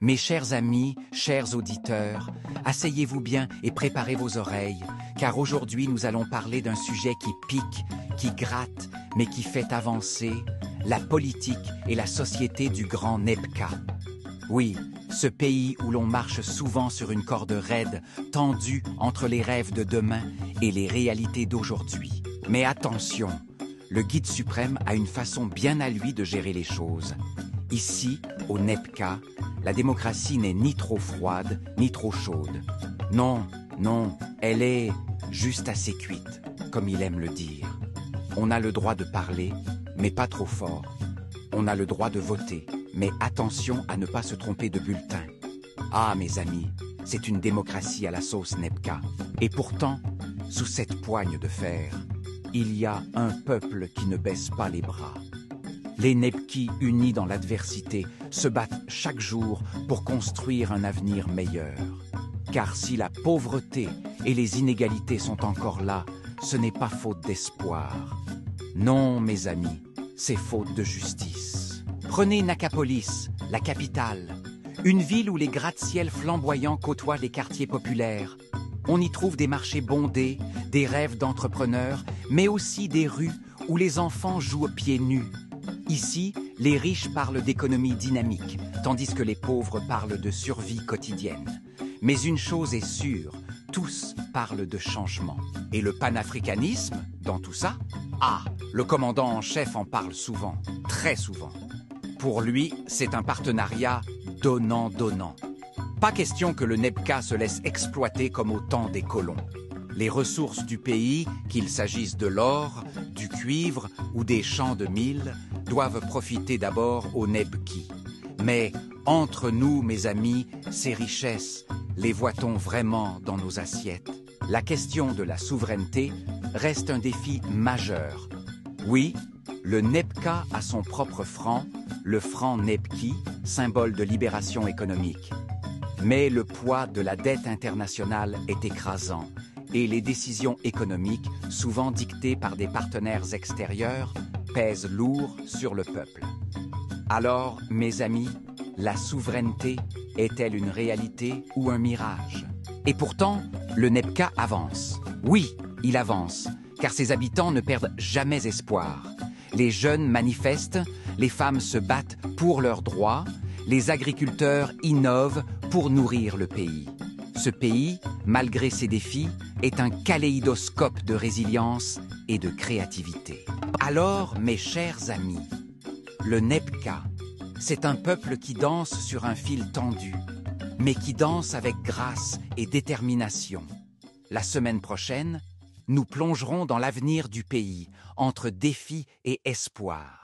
Mes chers amis, chers auditeurs, asseyez-vous bien et préparez vos oreilles, car aujourd'hui nous allons parler d'un sujet qui pique, qui gratte, mais qui fait avancer la politique et la société du Grand Nebka. Oui, ce pays où l'on marche souvent sur une corde raide, tendue entre les rêves de demain et les réalités d'aujourd'hui. Mais attention, le guide suprême a une façon bien à lui de gérer les choses. Ici, au Nebka, la démocratie n'est ni trop froide, ni trop chaude. Non, non, elle est juste assez cuite, comme il aime le dire. On a le droit de parler, mais pas trop fort. On a le droit de voter, mais attention à ne pas se tromper de bulletin. Ah, mes amis, c'est une démocratie à la sauce Nebka. Et pourtant, sous cette poigne de fer, il y a un peuple qui ne baisse pas les bras. Les Nebkis, unis dans l'adversité, se battent chaque jour pour construire un avenir meilleur. Car si la pauvreté et les inégalités sont encore là, ce n'est pas faute d'espoir. Non, mes amis, c'est faute de justice. Prenez Nakapolis, la capitale, une ville où les gratte-ciels flamboyants côtoient les quartiers populaires. On y trouve des marchés bondés, des rêves d'entrepreneurs, mais aussi des rues où les enfants jouent pieds nus. Ici, les riches parlent d'économie dynamique, tandis que les pauvres parlent de survie quotidienne. Mais une chose est sûre, tous parlent de changement. Et le panafricanisme, dans tout ça? Ah, le commandant en chef en parle souvent, très souvent. Pour lui, c'est un partenariat donnant-donnant. Pas question que le Nebka se laisse exploiter comme au temps des colons. Les ressources du pays, qu'il s'agisse de l'or, du cuivre ou des champs de mil, doivent profiter d'abord aux Nebkis. Mais entre nous, mes amis, ces richesses, les voit-on vraiment dans nos assiettes? La question de la souveraineté reste un défi majeur. Oui, le Nebka a son propre franc, le franc Nebki, symbole de libération économique. Mais le poids de la dette internationale est écrasant et les décisions économiques, souvent dictées par des partenaires extérieurs, pèsent lourd sur le peuple. Alors, mes amis, la souveraineté est-elle une réalité ou un mirage? Et pourtant, le Nebka avance. Oui, il avance, car ses habitants ne perdent jamais espoir. Les jeunes manifestent, les femmes se battent pour leurs droits, les agriculteurs innovent pour nourrir le pays. Ce pays, malgré ses défis, est un kaléidoscope de résilience et de créativité. Alors, mes chers amis, le Nebka, c'est un peuple qui danse sur un fil tendu, mais qui danse avec grâce et détermination. La semaine prochaine, nous plongerons dans l'avenir du pays, entre défis et espoir.